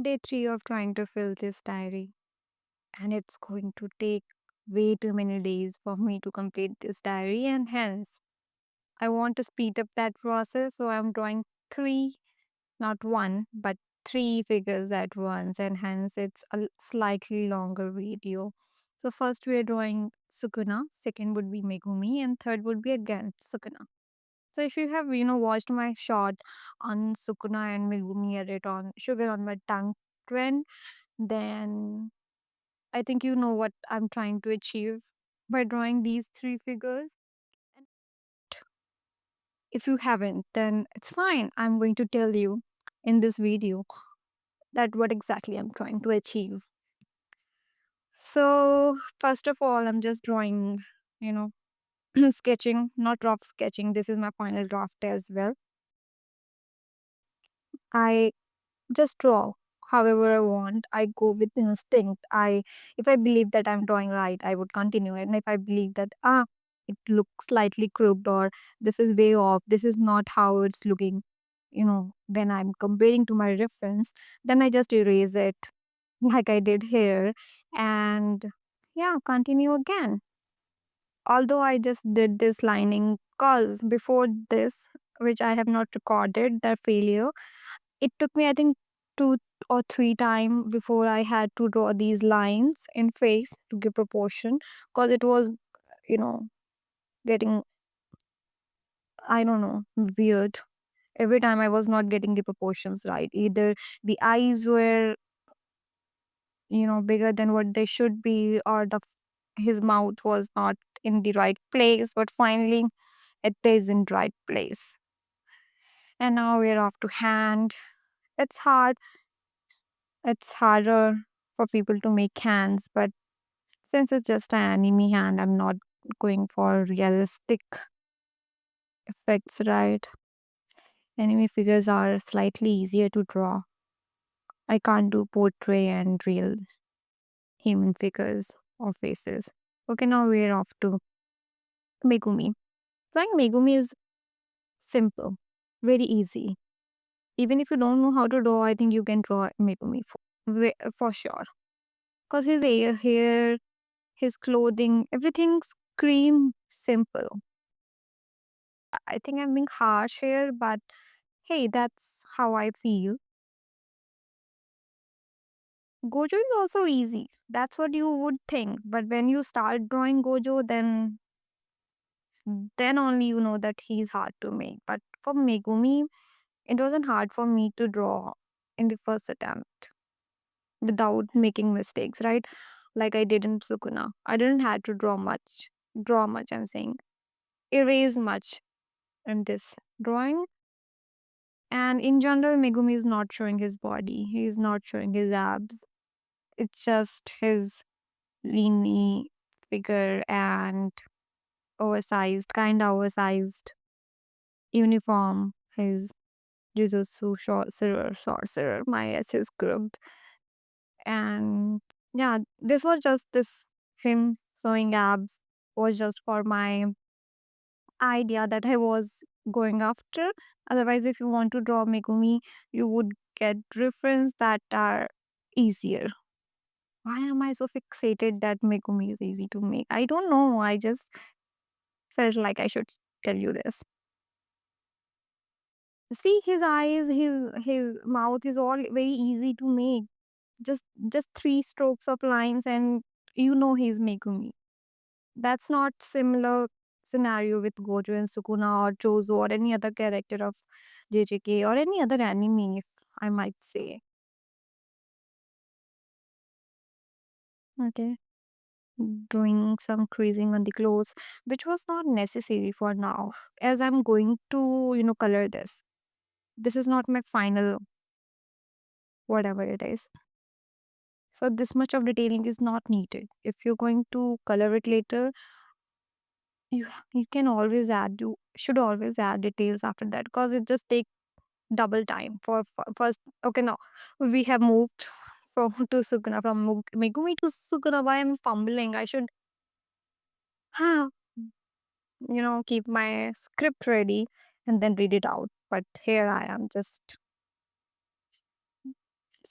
Day 3 of trying to fill this diary, and it's going to take way too many days for me to complete this diary, and hence I want to speed up that process. So I'm drawing three, not one, but three figures at once, and hence it's a slightly longer video. So first we are drawing Sukuna, second would be Megumi, and third would be again Sukuna. So if you have watched my short on Sukuna and Megumi edit on Sugar on My Tongue trend, then I think you know what I'm trying to achieve by drawing these three figures. And if you haven't, then it's fine. I'm going to tell you in this video that what exactly I'm trying to achieve. So, first of all, I'm just drawing, you know, sketching, not rough sketching. This is my final draft as well. I just draw however I want. I go with instinct. If I believe that I'm drawing right, I would continue it. And if I believe that it looks slightly crooked or this is way off, this is not how it's looking, when I'm comparing to my reference, then I just erase it like I did here and yeah, continue again. Although I just did this lining cause before this, which I have not recorded the failure, it took me, I think, two or three times before I had to draw these lines in face to give proportion because it was, you know, getting, I don't know, weird. Every time I was not getting the proportions right. Either the eyes were, bigger than what they should be, or his mouth was not in the right place, but finally it is in right place. And now we're off to hand. It's hard. It's harder for people to make hands, but since it's just an anime hand, I'm not going for realistic effects, right? Anime figures are slightly easier to draw. I can't do portrait and real human figures or faces. Okay, now we're off to Megumi. Drawing Megumi is simple, very easy. Even if you don't know how to draw, I think you can draw Megumi for sure. Because his hair, his clothing, everything scream simple. I think I'm being harsh here, but hey, that's how I feel. Gojo is also easy. That's what you would think. But when you start drawing Gojo, then only you know that he's hard to make. But for Megumi, it wasn't hard for me to draw in the first attempt without making mistakes, right? Like I did in Sukuna. I didn't have to draw much. Draw much, I'm saying. Erase much in this drawing. And in general, Megumi is not showing his body. He is not showing his abs. It's just his leany figure and oversized uniform. His Jujutsu sorcerer. My S is crooked. And yeah, this was just this him showing abs was just for my idea that I was going after. Otherwise, if you want to draw Megumi, you would get reference that are easier. Why am I so fixated that Megumi is easy to make? I don't know. I just felt like I should tell you this. See his eyes, his mouth is all very easy to make. Just three strokes of lines and you know he's Megumi. That's not similar scenario with Gojo and Sukuna or Jozo or any other character of JJK or any other anime, if I might say. Okay. Doing some creasing on the clothes, which was not necessary for now, as I'm going to, color this. This is not my final, whatever it is. So, this much of detailing is not needed. If you're going to color it later, you can always add, you should always add details after that because it just takes double time for first. Okay, now we have moved from to Sukuna, from Megumi to Sukuna. Why I'm fumbling? I should, huh, keep my script ready and then read it out. But here I am just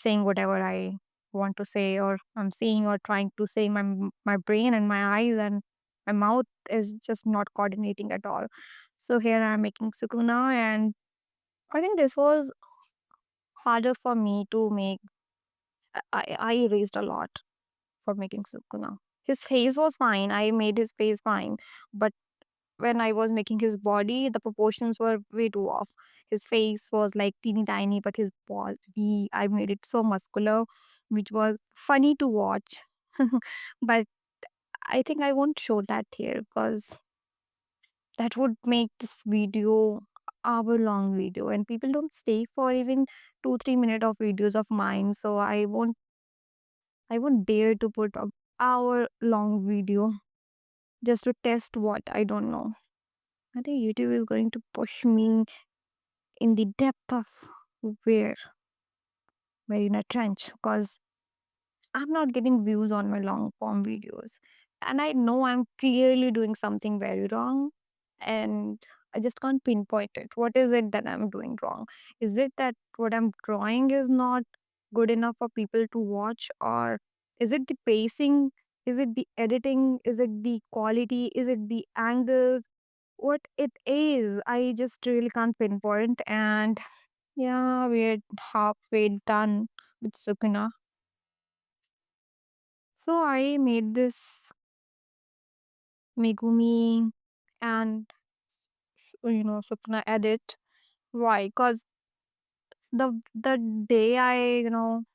saying whatever I want to say, or I'm seeing or trying to say. My brain and my eyes and my mouth is just not coordinating at all. So here I'm making Sukuna, and I think this was harder for me to make. I erased a lot for making Sukuna. His face was fine. I made his face fine, but when I was making his body, the proportions were way too off. His face was like teeny tiny, but his body, I made it so muscular, which was funny to watch. But I think I won't show that here because that would make this video hour long video, and people don't stay for even 2 3 minutes of videos of mine. So I won't dare to put a hour long video just to test what I don't know. I think YouTube is going to push me in the depth of where we're in a trench, because I'm not getting views on my long form videos. And I know I'm clearly doing something very wrong, and I just can't pinpoint it. What is it that I'm doing wrong? Is it that what I'm drawing is not good enough for people to watch? Or is it the pacing? Is it the editing? Is it the quality? Is it the angles? What it is, I just really can't pinpoint. And yeah, we're halfway done with Sukuna. So I made this Megumi and Sukuna edit. Why? Because the day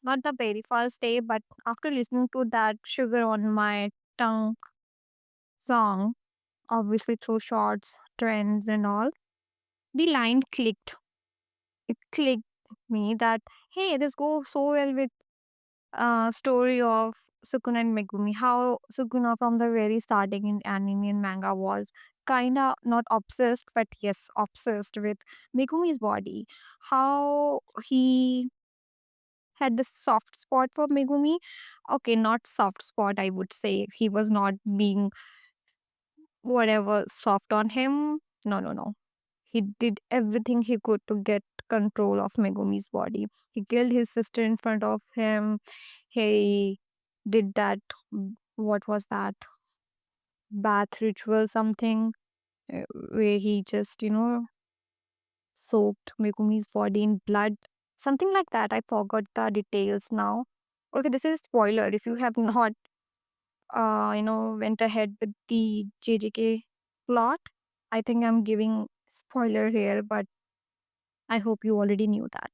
not the very first day, but after listening to that Sugar on My Tongue song, obviously through shorts, trends, and all, the line clicked. It clicked me that hey, this goes so well with story of Sukuna and Megumi. How Sukuna from the very starting in anime and manga was kinda not obsessed, but yes, obsessed with Megumi's body. How he had this soft spot for Megumi. Okay, not soft spot, I would say. He was not being whatever soft on him. No, no, no. He did everything he could to get control of Megumi's body. He killed his sister in front of him. He did that. What was that? Bath ritual, something where he just, soaked Megumi's body in blood. Something like that. I forgot the details now. Okay, this is spoiler. If you have not, went ahead with the JJK plot, I think I'm giving spoiler here, but I hope you already knew that.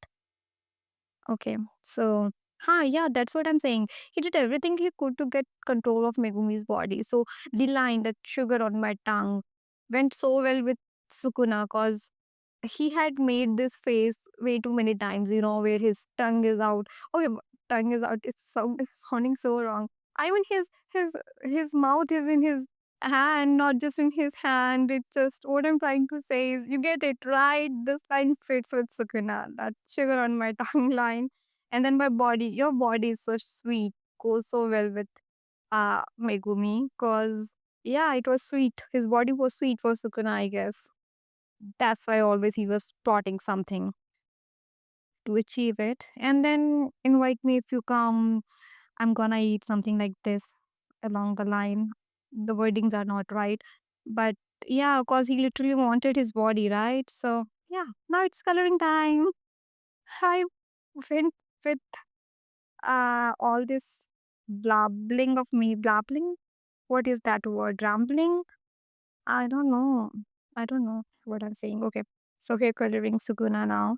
Okay, so, yeah, that's what I'm saying. He did everything he could to get control of Megumi's body. So the line that sugar on my tongue went so well with Sukuna, because he had made this face way too many times, where his tongue is out. Okay, tongue is out. It's sounding so wrong. I mean, his mouth is in his hand, not just in his hand. It's just what I'm trying to say is, you get it right. This line fits with Sukuna. That sugar on my tongue line, and then my body. Your body is so sweet. Goes so well with Megumi, cause yeah, it was sweet. His body was sweet for Sukuna, I guess. That's why always he was plotting something to achieve it. And then invite me if you come. I'm gonna eat something like this along the line. The wordings are not right. But yeah, because he literally wanted his body, right? So yeah, now it's coloring time. I went with all this blabbling of me. Blabbling? What is that word? Rambling? I don't know. I don't know what I'm saying. Okay. So here coloring Suguna now.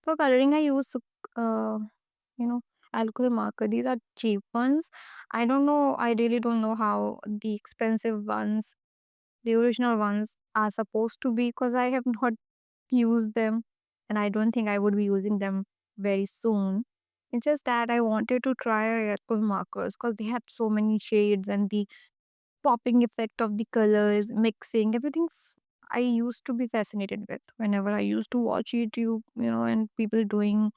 For coloring, I use, uh, you know, alcohol marker. These are cheap ones. I don't know. I really don't know how the expensive ones, the original ones, are supposed to be, because I have not used them, and I don't think I would be using them very soon. It's just that I wanted to try alcohol markers because they had so many shades, and the popping effect of the colors, mixing, everything. I used to be fascinated with whenever I used to watch YouTube, and people doing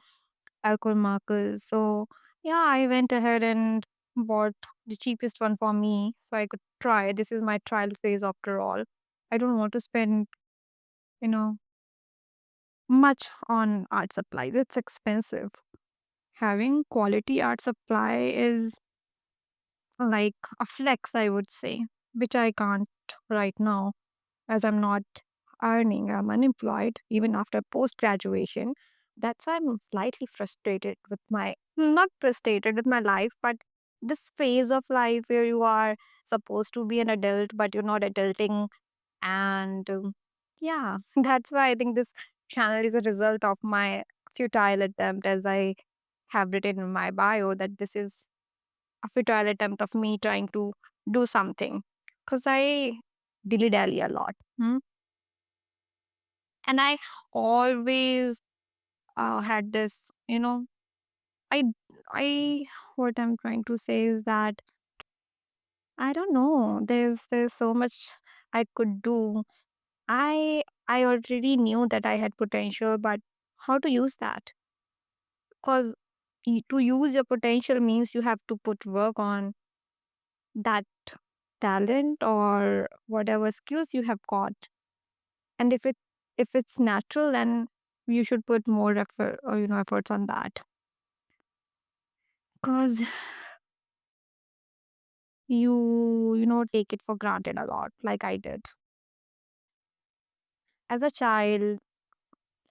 alcohol markers. So yeah, I went ahead and bought the cheapest one for me so I could try. This is my trial phase after all. I don't want to spend, you know, much on art supplies. It's expensive. having quality art supply is like a flex, I would say, which I can't right now as I'm not earning. I'm unemployed even after post graduation. That's why I'm slightly frustrated with my, not frustrated with my life, but this phase of life where you are supposed to be an adult, but you're not adulting. And yeah, that's why I think this channel is a result of my futile attempt, as I have written in my bio, that this is a futile attempt of me trying to do something because I dilly dally a lot. And I always had this, I, I, what I'm trying to say is that I don't know. There's so much I could do. I already knew that I had potential, but how to use that? Because to use your potential means you have to put work on that talent or whatever skills you have got. And if it's natural, then you should put more effort or efforts on that. Because you take it for granted a lot, like I did as a child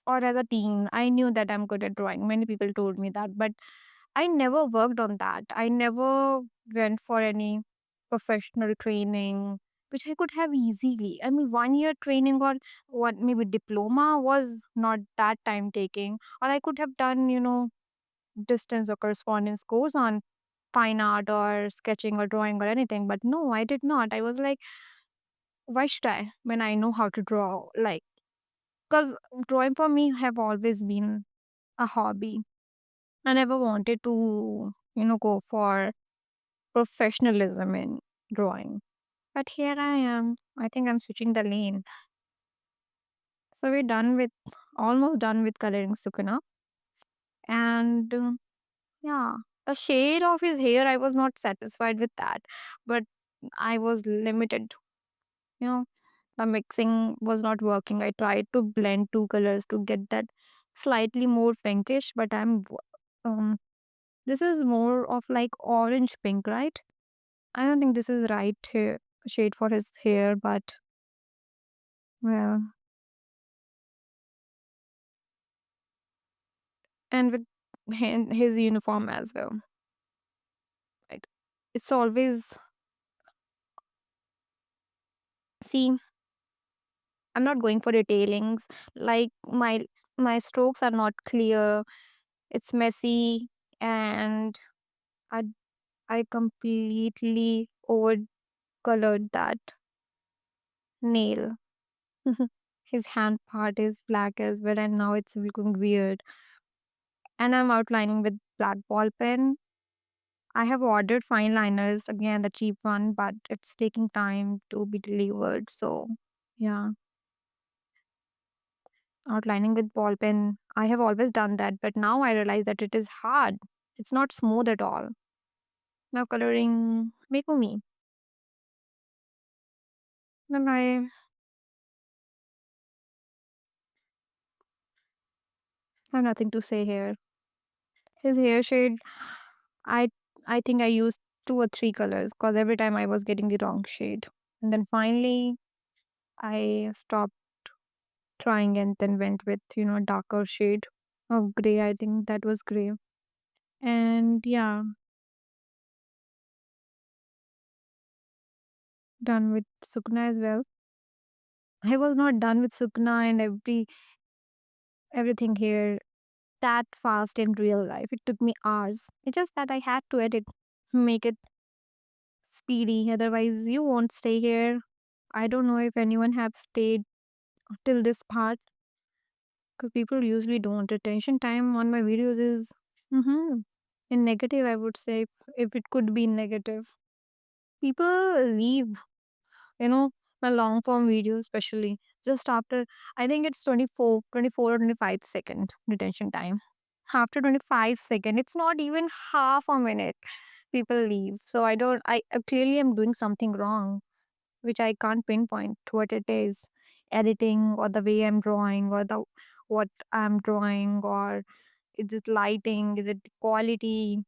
or as a teen. I knew that I'm good at drawing. Many people told me that, but I never worked on that. I never went for any professional training, which I could have easily. I mean, 1 year training or what, maybe diploma was not that time taking, or I could have done, distance or correspondence course on fine art or sketching or drawing or anything. But no, I did not. I was like, why should I when I know how to draw? Like, because drawing for me have always been a hobby. I never wanted to, go for professionalism in drawing. But here I am. I think I'm switching the lane. So we're almost done with coloring Sukuna. And yeah, the shade of his hair, I was not satisfied with that. But I was limited. You know, the mixing was not working. I tried to blend two colors to get that slightly more pinkish, but um, this is more of like orange pink, right? I don't think this is right hair, shade for his hair, but well, and with his uniform as well. Right? It's always, see, I'm not going for detailings. Like my strokes are not clear. It's messy, and I I completely over colored that nail. His hand part is black as well, and now it's looking weird. And I'm outlining with black ball pen. I have ordered fine liners, again, the cheap one, but it's taking time to be delivered. So, yeah, outlining with ball pen. I have always done that, but now I realize that it is hard. It's not smooth at all. Now, coloring Megumi. Then I have nothing to say here. His hair shade, I I think I used two or three colors because every time I was getting the wrong shade. And then finally I stopped trying and then went with, darker shade of gray. I think that was gray. And yeah, done with Sukna as well. I was not done with Sukna and everything here that fast in real life. It took me hours. It's just that I had to edit, make it speedy. Otherwise, you won't stay here. I don't know if anyone have stayed till this part because people usually don't. Attention time on my videos is in negative. I would say if it could be negative, people leave. You know, my long form videos, especially just after I think it's 24 or 25-second detention time. After 25 seconds, it's not even half a minute. People leave. So I don't. I clearly am doing something wrong which I can't pinpoint what it is. Editing or the way I'm drawing or the what I'm drawing or Is it lighting? Is it the quality?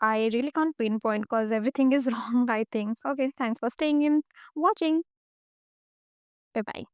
I really can't pinpoint because everything is wrong, I think. Okay, thanks for staying in, watching. Bye bye.